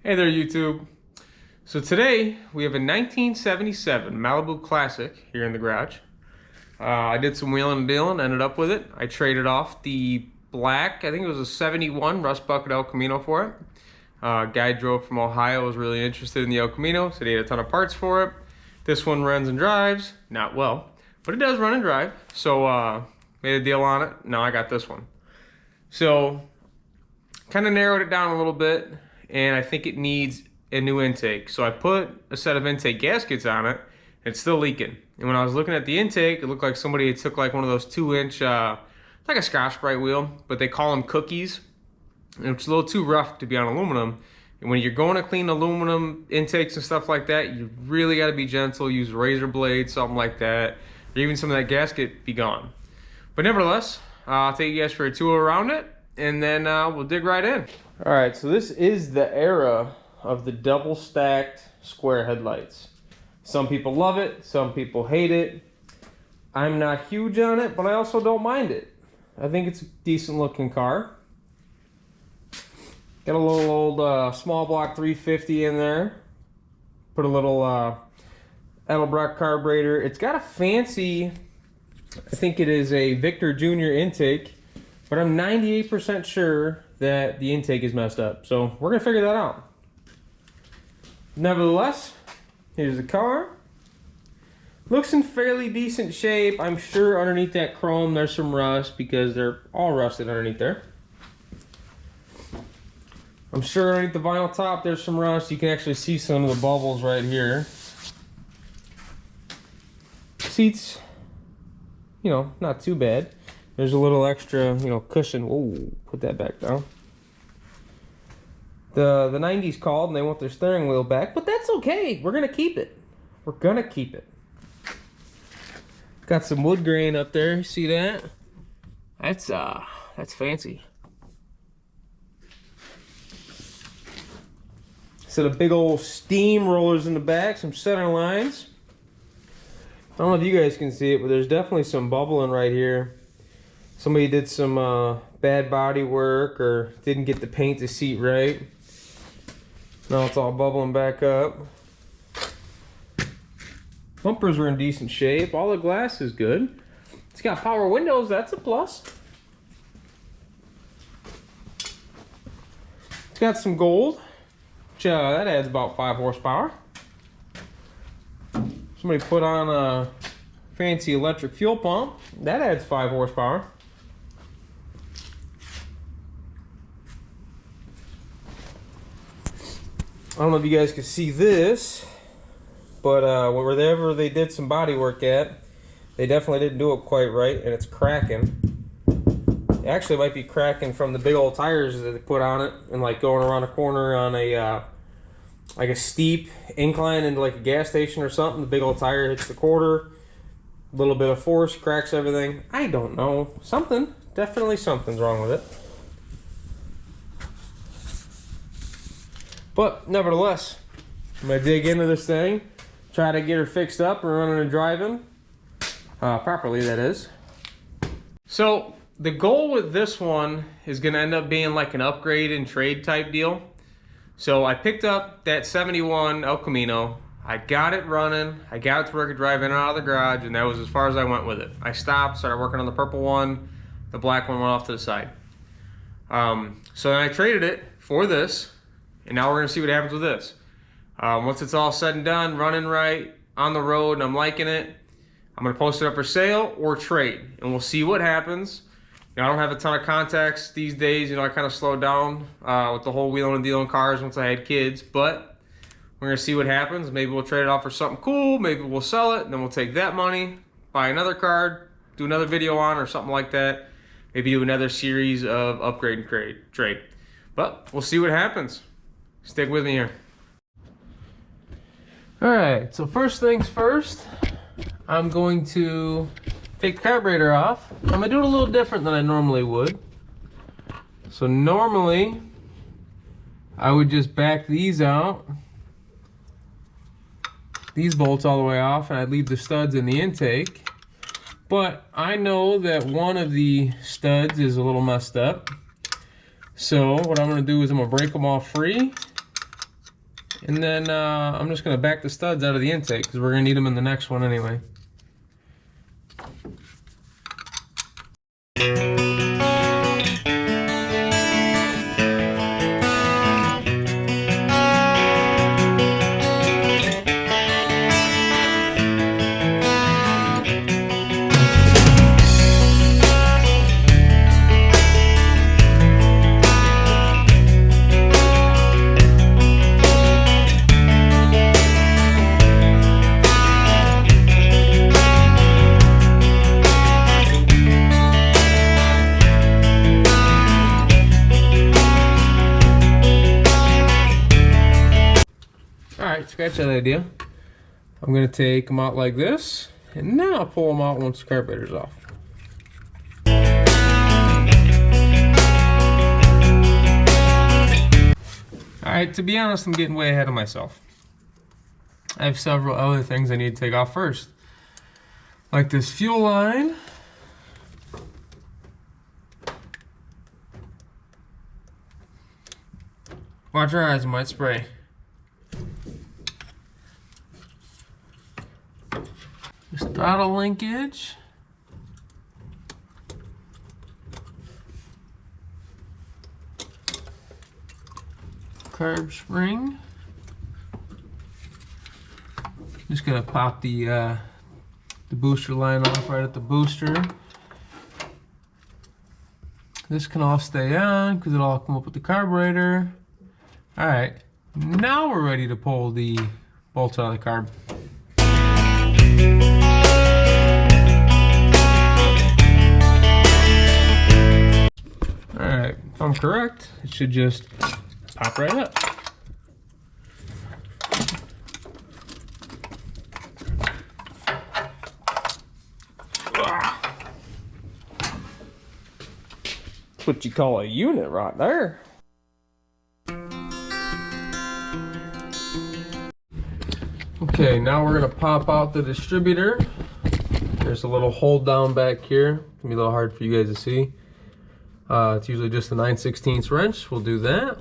Hey there, YouTube. So today we have a 1977 Malibu Classic here in the garage. I did some wheeling and dealing, ended up with it. I traded off the black, I think it was a 71 Rust Bucket El Camino for it. Guy drove from Ohio, was really interested in the El Camino, said he had a ton of parts for it. This one runs and drives, not well, but it does run and drive. So made a deal on it. Now I got this one. So kind of narrowed it down a little bit, and I think it needs a new intake. So I put a set of intake gaskets on it. It's still leaking. And when I was looking at the intake, it looked like somebody had took like one of those 2-inch, like a Scotch-Brite wheel, but they call them cookies. And it's a little too rough to be on aluminum. And when you're going to clean aluminum intakes and stuff like that, you really got to be gentle. Use razor blades, something like that, or even some of that gasket be gone. But nevertheless, I'll take you guys for a tour around it, and then we'll dig right in. All right, so this is the era of the double stacked square headlights. Some people love it, some people hate it. I'm not huge on it, but I also don't mind it. I think it's a decent looking car. Got a little old small block 350 in there. Put a little Edelbrock carburetor. It's got a fancy, I think it is a Victor Jr. intake, but I'm 98% sure that the intake is messed up. So we're gonna figure that out. Nevertheless, here's the car. Looks in fairly decent shape. I'm sure underneath that chrome there's some rust because they're all rusted underneath there. I'm sure underneath the vinyl top there's some rust. You can actually see some of the bubbles right here. Seats, you know, not too bad. There's a little extra, you know, cushion. Oh, put that back down. The 90s called and they want their steering wheel back, but that's okay. We're gonna keep it. We're gonna keep it. Got some wood grain up there. See that? That's fancy. Set of big old steam rollers in the back, some center lines. I don't know if you guys can see it, but there's definitely some bubbling right here. Somebody did some bad body work or didn't get the paint to seat right. Now it's all bubbling back up. Bumpers are in decent shape. All the glass is good. It's got power windows. That's a plus. It's got some gold, which that adds about 5 horsepower. Somebody put on a fancy electric fuel pump. That adds 5 horsepower. I don't know if you guys can see this, but wherever they did some body work at, they definitely didn't do it quite right, and it's cracking. It actually might be cracking from the big old tires that they put on it, and like going around a corner on a like a steep incline into like a gas station or something. The big old tire hits the quarter, a little bit of force, cracks everything. I don't know. Something, definitely something's wrong with it. But nevertheless, I'm gonna dig into this thing, try to get her fixed up and running and driving properly, that is. So the goal with this one is gonna end up being like an upgrade and trade type deal. So I picked up that 71 El Camino. I got it running. I got it to where I could drive in and out of the garage, and that was as far as I went with it. I stopped, started working on the purple one. The black one went off to the side. So then I traded it for this, and now we're gonna see what happens with this. Once it's all said and done, running right, on the road, and I'm liking it, I'm gonna post it up for sale or trade, and we'll see what happens. You know, I don't have a ton of contacts these days. You know, I kind of slowed down with the whole wheeling and dealing cars once I had kids, but we're gonna see what happens. Maybe we'll trade it off for something cool. Maybe we'll sell it, and then we'll take that money, buy another car, do another video on or something like that. Maybe do another series of upgrade and trade. But we'll see what happens. Stick with me here. All right, so first things first, I'm going to take the carburetor off. I'm gonna do it a little different than I normally would. So normally, I would just back these out, these bolts all the way off, and I'd leave the studs in the intake. But I know that one of the studs is a little messed up. So what I'm gonna do is I'm gonna break them all free, And then I'm just gonna back the studs out of the intake because we're gonna need them in the next one anyway. Alright, scratch that idea. I'm going to take them out like this, and then I'll pull them out once the carburetor's off. Alright, to be honest, I'm getting way ahead of myself. I have several other things I need to take off first. Like this fuel line. Watch your eyes, it might spray. This throttle linkage. Carb spring. Just gonna pop the booster line off right at the booster. This can all stay on because it'll all come up with the carburetor. All right, now we're ready to pull the bolts out of the carb. All right, if I'm correct, it should just pop right up. That's what you call a unit right there. Okay, now we're gonna pop out the distributor. There's a little hold down back here. It's gonna be a little hard for you guys to see. It's usually just a 9/16 wrench. We'll do that.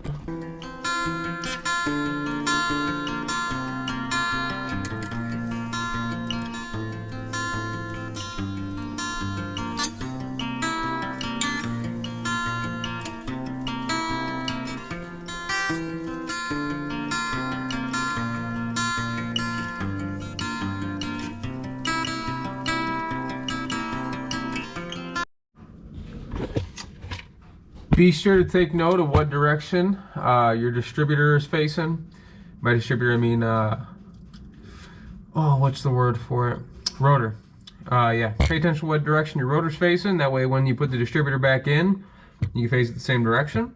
Be sure to take note of what direction your distributor is facing. By distributor, I mean, what's the word for it? Rotor. Yeah, pay attention to what direction your rotor's facing. That way when you put the distributor back in, you can face it the same direction.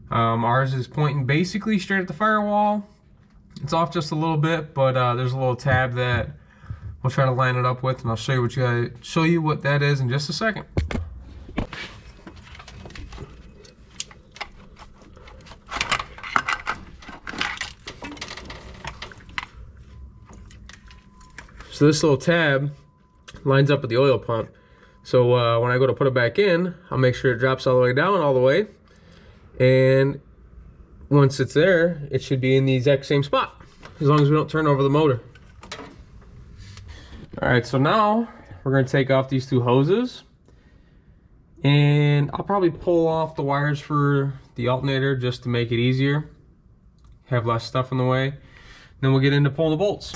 Ours is pointing basically straight at the firewall. It's off just a little bit, but there's a little tab that we'll try to line it up with, and I'll show you what that is in just a second. So this little tab lines up with the oil pump. So when I go to put it back in, I'll make sure it drops all the way down, all the way. And once it's there, it should be in the exact same spot, as long as we don't turn over the motor. All right, so now we're gonna take off these two hoses. And I'll probably pull off the wires for the alternator just to make it easier. Have less stuff in the way. Then we'll get into pulling the bolts.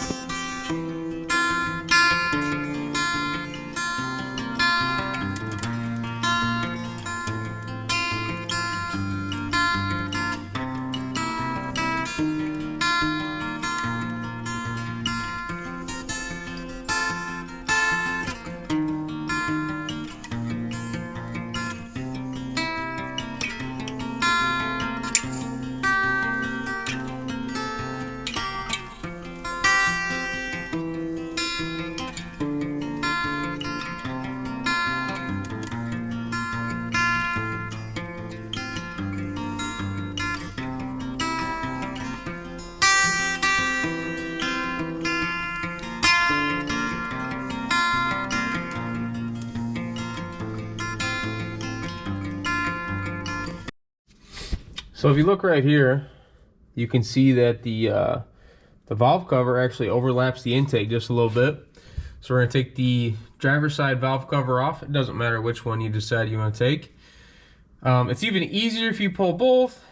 So if you look right here, you can see that the the valve cover actually overlaps the intake just a little bit. So we're going to take the driver's side valve cover off. It doesn't matter which one you decide you want to take. It's even easier if you pull both.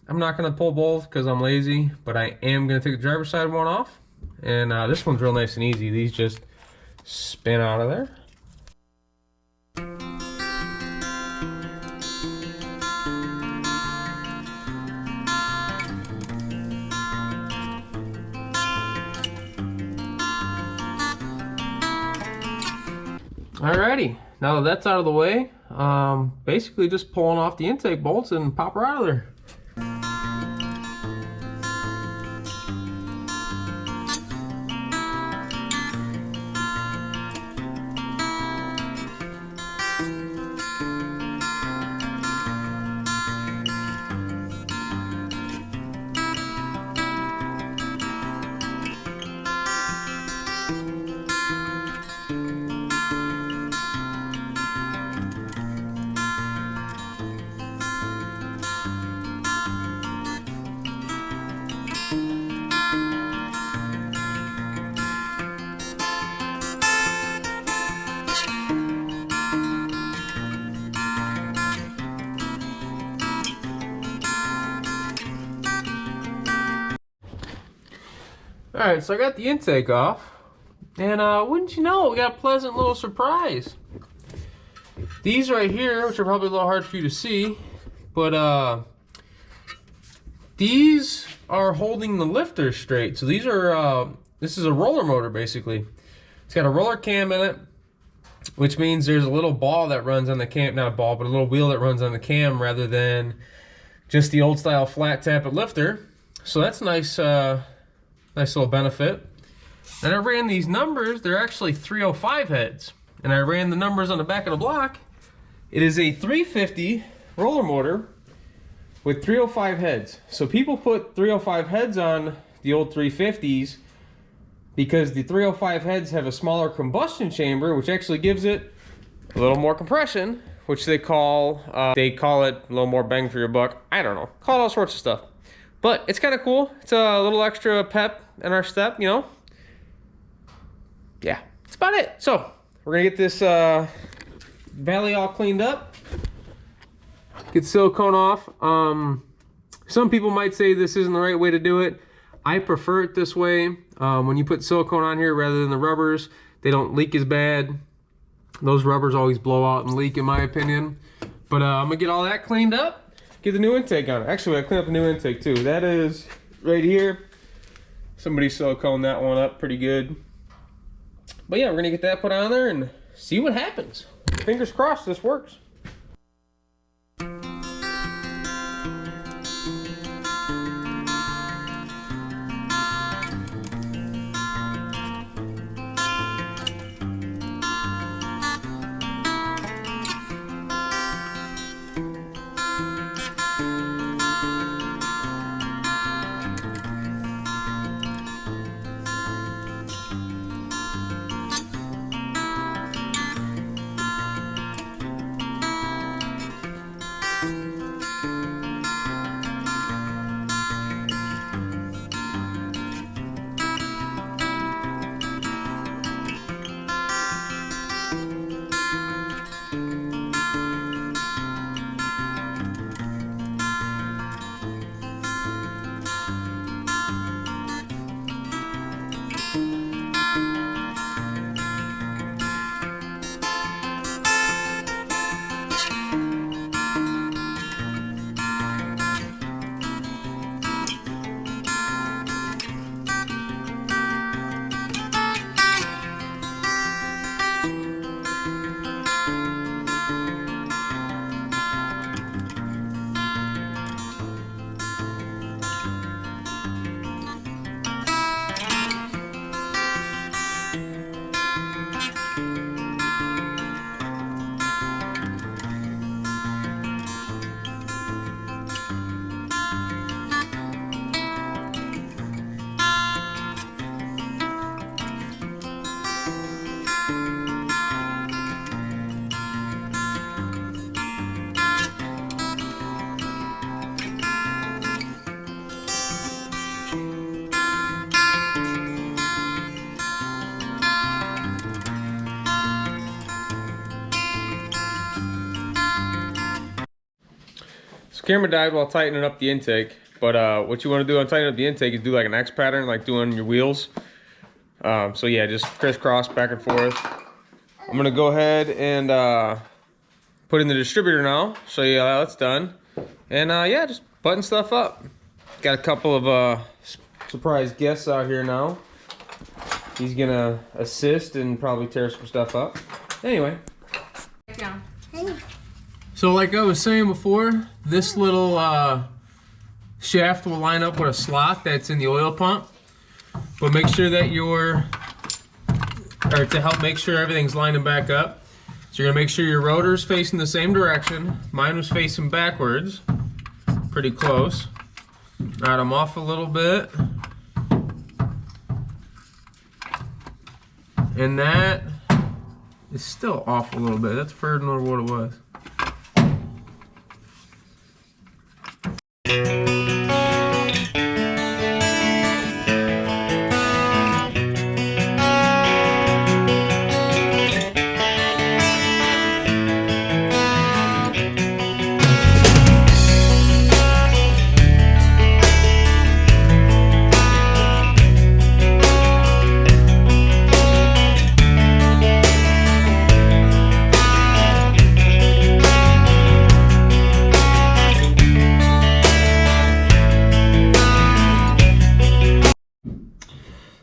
I'm not going to pull both because I'm lazy, but I am going to take the driver's side one off. And this one's real nice and easy. These just spin out of there. Alrighty, now that that's out of the way, basically just pulling off the intake bolts and pop her out of there. Alright, so I got the intake off, and wouldn't you know, we got a pleasant little surprise. These right here, which are probably a little hard for you to see, but these are holding the lifter straight. So these are, this is a roller motor basically. It's got a roller cam in it, which means there's a little ball that runs on the cam, not a ball, but a little wheel that runs on the cam rather than just the old style flat tappet lifter. So that's nice. Nice little benefit. And I ran these numbers, they're actually 305 heads. And I ran the numbers on the back of the block. It is a 350 roller motor with 305 heads. So people put 305 heads on the old 350s because the 305 heads have a smaller combustion chamber, which actually gives it a little more compression, which they call it a little more bang for your buck. I don't know, call it all sorts of stuff. But it's kind of cool. It's a little extra pep in our step, you know. Yeah, that's about it. So we're gonna get this valley all cleaned up, get silicone off. Some people might say this isn't the right way to do it. I prefer it this way. When you put silicone on here rather than the rubbers, they don't leak as bad. Those rubbers always blow out and leak in my opinion. But I'm gonna get all that cleaned up. Get the new intake on it. Actually, I cleaned up a new intake too. That is right here. Somebody siliconed that one up pretty good. But yeah, we're gonna get that put on there and see what happens. Fingers crossed this works. camera died while tightening up the intake, but what you want to do on tightening up the intake is do like an X pattern, like doing your wheels. So yeah, just crisscross back and forth. I'm gonna go ahead and put in the distributor now, show you how that's done. And yeah, just button stuff up. Got a couple of surprise guests out here now. He's gonna assist and probably tear some stuff up. Anyway. Yeah. So like I was saying before, this little shaft will line up with a slot that's in the oil pump. But make sure that to help make sure everything's lining back up. So you're gonna make sure your rotor's facing the same direction. Mine was facing backwards, pretty close. Knot them off a little bit. And that is still off a little bit. That's further than what it was.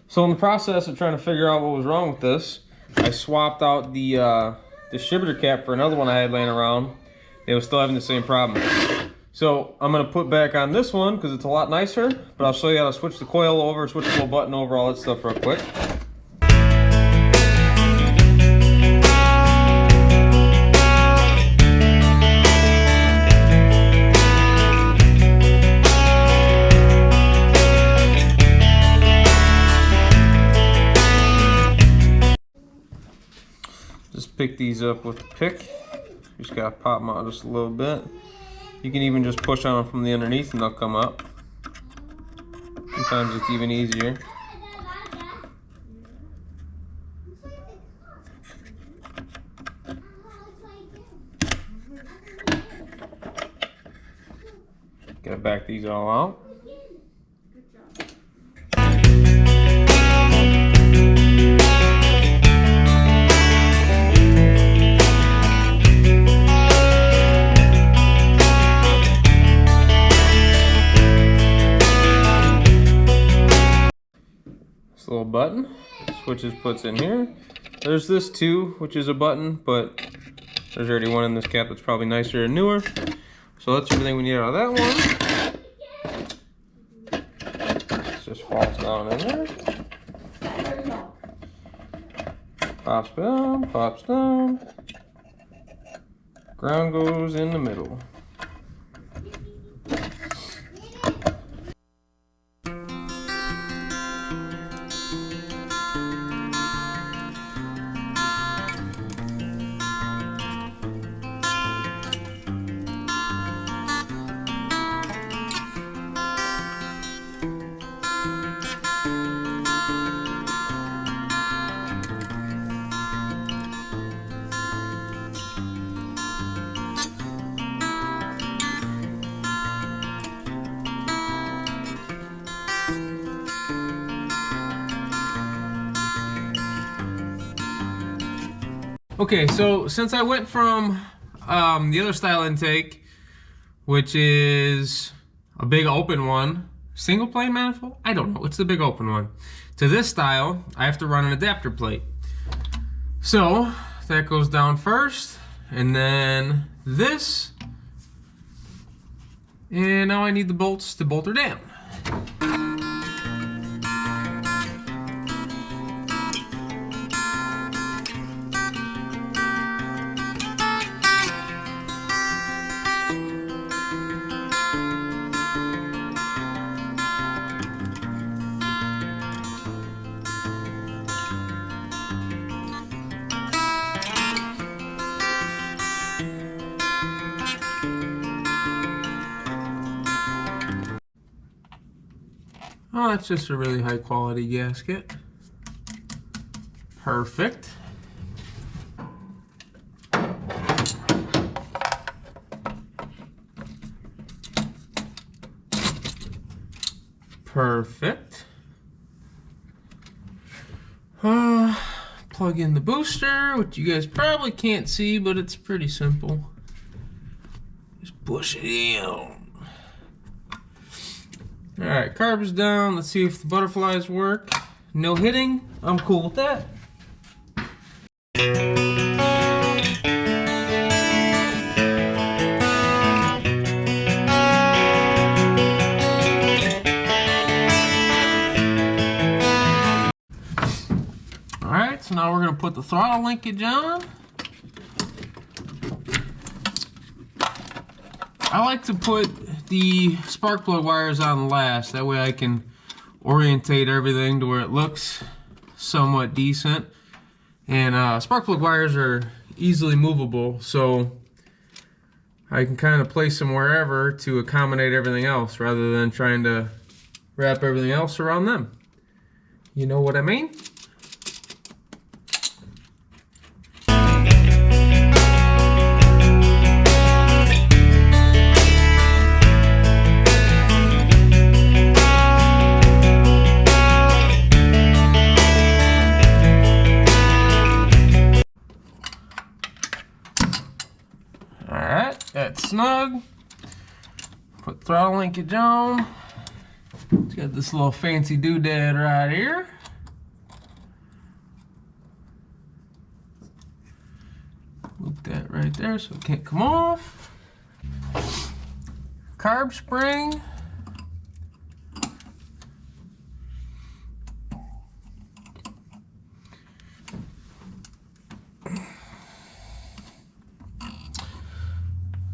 So in the process of trying to figure out what was wrong with this, I swapped out the distributor cap for another one I had laying around. It was still having the same problem. So I'm gonna put back on this one because it's a lot nicer, but I'll show you how to switch the coil over, switch the little button over, all that stuff real quick. Just pick these up with a pick. Just gotta pop them out just a little bit. You can even just push on them from the underneath and they'll come up. Sometimes it's even easier. Gotta back these all out. Little button, switches puts in here. There's this too, which is a button, but there's already one in this cap that's probably nicer and newer. So that's everything we need out of that one. This just falls down in there. Pops down, pops down. Ground goes in the middle. Okay, so since I went from the other style intake, which is a big open one, single plane manifold? I don't know, it's the big open one. To this style, I have to run an adapter plate. So that goes down first, and then this, and now I need the bolts to bolt her down. Oh, that's just a really high quality gasket. Perfect. Perfect. Plug in the booster, which you guys probably can't see, but it's pretty simple. Just push it in. Alright, carb's down. Let's see if the butterflies work. No hitting. I'm cool with that. Alright, so now we're going to put the throttle linkage on. I like to put the spark plug wires on last. That way I can orientate everything to where it looks somewhat decent. And spark plug wires are easily movable, so I can kind of place them wherever to accommodate everything else rather than trying to wrap everything else around them. You know what I mean? That's snug. Put throttle linkage on. It's got this little fancy doodad right here. Loop that right there so it can't come off. Carb spring.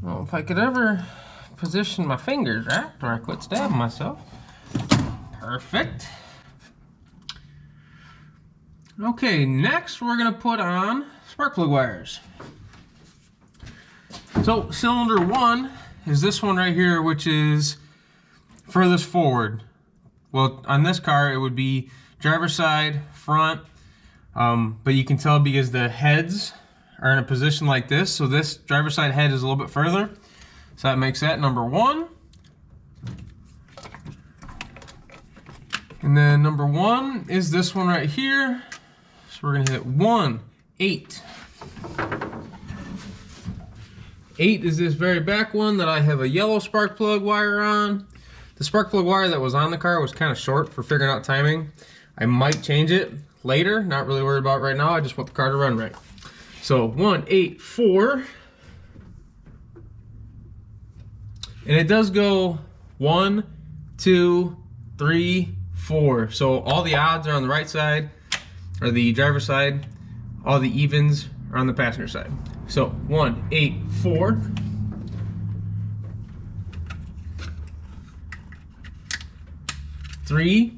Well, if I could ever position my fingers right where I quit stabbing myself. Perfect. Okay, next we're going to put on spark plug wires. So cylinder 1 is this one right here, which is furthest forward. Well, on this car it would be driver's side, front, but you can tell because the heads are in a position like this, so this driver's side head is a little bit further, so that makes that number 1. And then number 1 is this one right here, so we're gonna hit 1, 8. 8 is this very back one that I have a yellow spark plug wire on. The spark plug wire that was on the car was kind of short for figuring out timing. I might change it later, not really worried about it right now. I just want the car to run right. So 1, 8, 4. And it does go 1, 2, 3, 4. So all the odds are on the right side, or the driver's side. All the evens are on the passenger side. So 1, 8, 4. Three.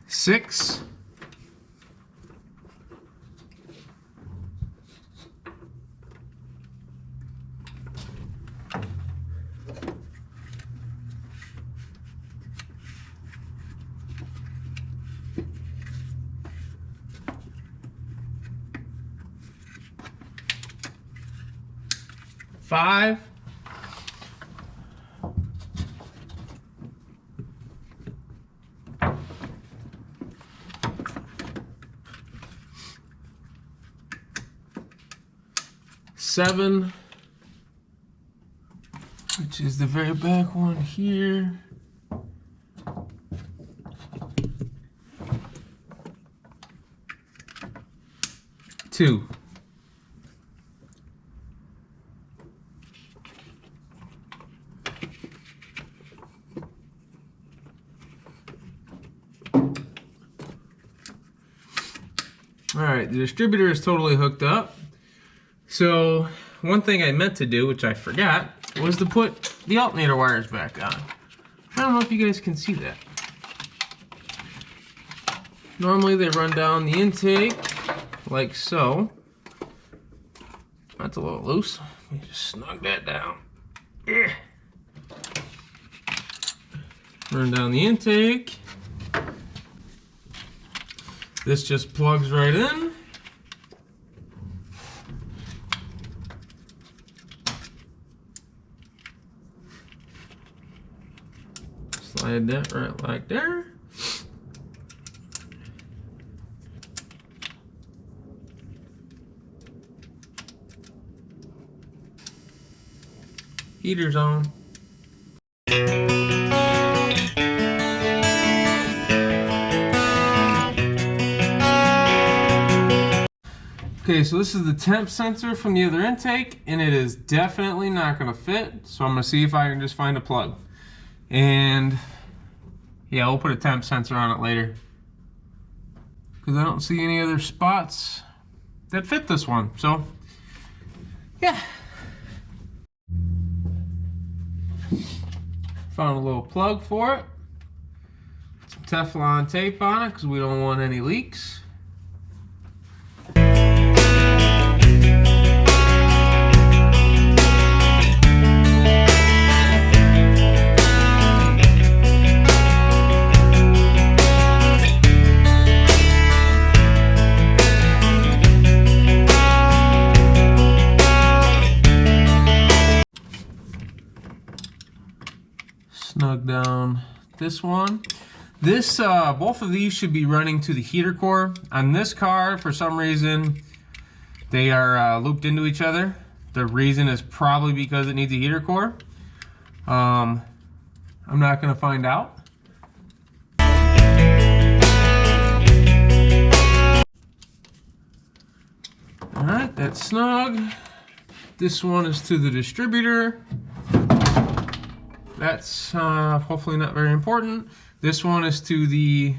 6. 5. 7, which is the very back one here. 2. All right, the distributor is totally hooked up. So one thing I meant to do, which I forgot, was to put the alternator wires back on. I don't know if you guys can see that. Normally they run down the intake like so, That's a little loose. Let me just snug that down. Yeah. Run down the intake. This just plugs right in. Slide that right like there. Heater's on. Okay, so this is the temp sensor from the other intake, and it is definitely not going to fit. So I'm going to see if I can just find a plug. And yeah, we'll put a temp sensor on it later, because I don't see any other spots that fit this one. So yeah. Found a little plug for it. Some Teflon tape on it because we don't want any leaks. Snug down this one. This both of these should be running to the heater core. On this car, for some reason, they are looped into each other. The reason is probably because it needs a heater core. I'm not going to find out. All right, that's snug. This one is to the distributor. That's hopefully not very important. This one is to the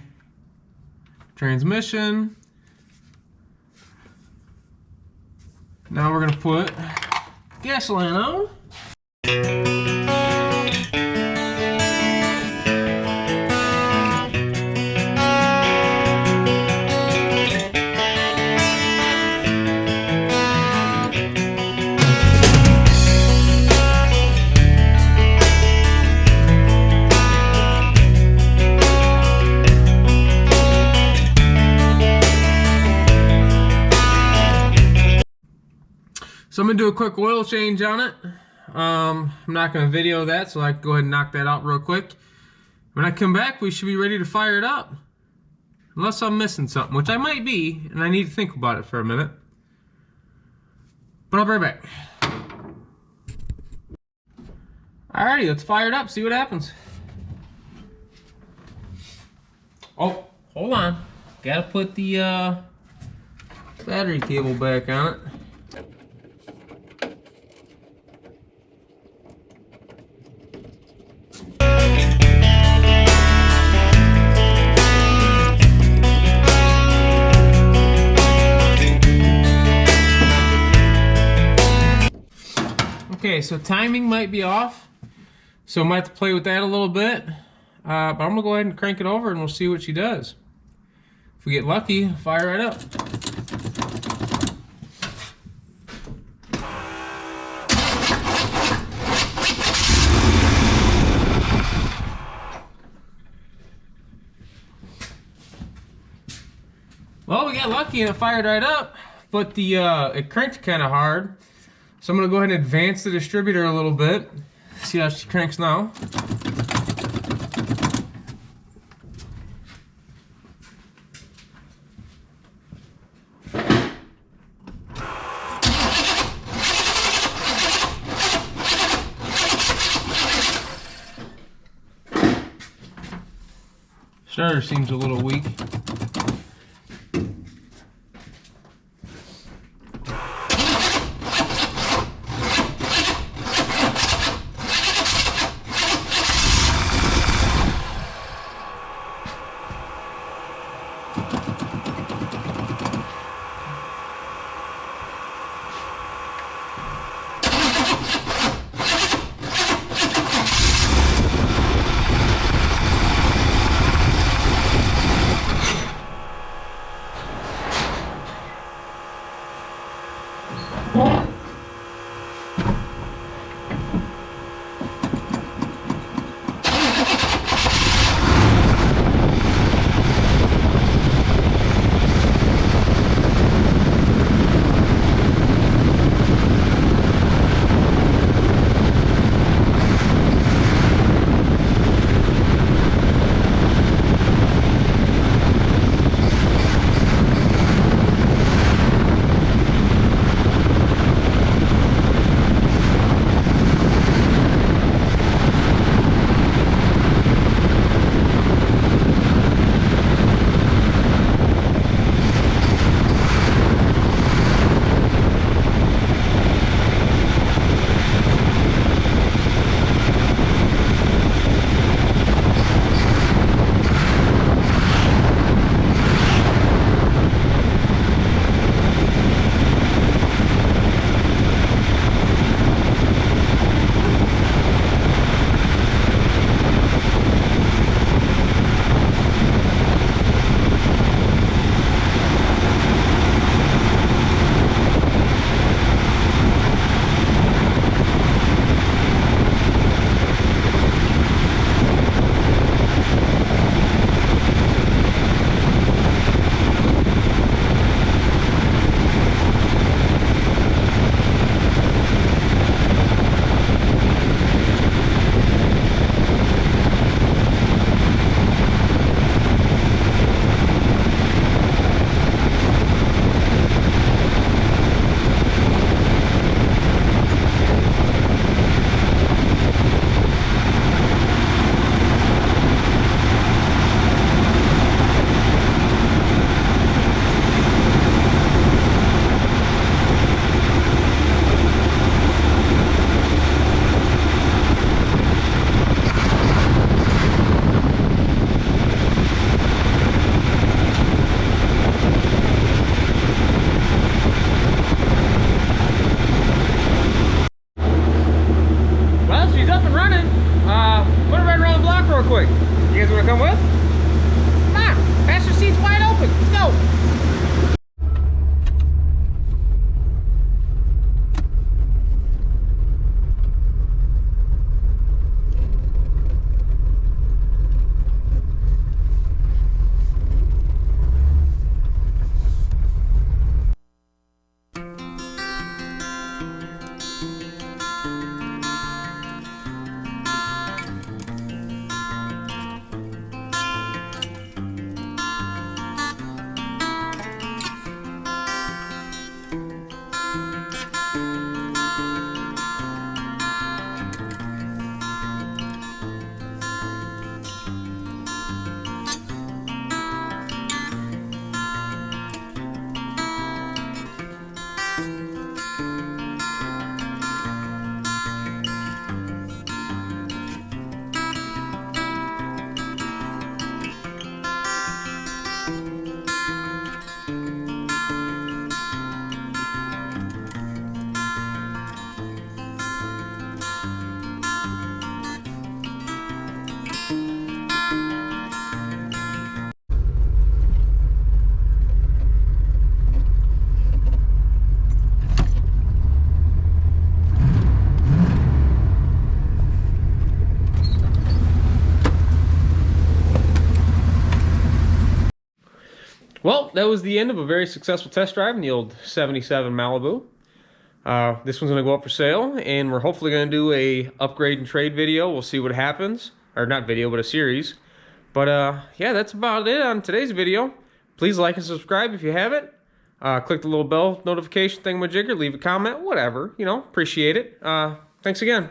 transmission. Now we're gonna put gasoline on. So I'm gonna do a quick oil change on it. I'm not gonna video that, so I can go ahead and knock that out real quick. When I come back, we should be ready to fire it up. Unless I'm missing something, which I might be, and I need to think about it for a minute. But I'll be right back. Alrighty, let's fire it up, see what happens. Oh, hold on. Gotta put the battery cable back on it. Okay, so timing might be off, so I might have to play with that a little bit, but I'm gonna go ahead and crank it over and we'll see what she does. If we get lucky, fire right up. Well, we got lucky and it fired right up, but the it cranked kind of hard. So I'm going to go ahead and advance the distributor a little bit. See how she cranks now. Starter seems a little weak. come with? Come on, passenger seat's wide open. Let's go. Well, that was the end of a very successful test drive in the old 77 Malibu. This one's going to go up for sale, and we're hopefully going to do a upgrade and trade video. We'll see what happens. Or not video, but a series. But yeah, that's about it on today's video. Please like and subscribe if you haven't. Click the little bell notification thingamajigger, leave a comment, whatever. You know, appreciate it. Thanks again.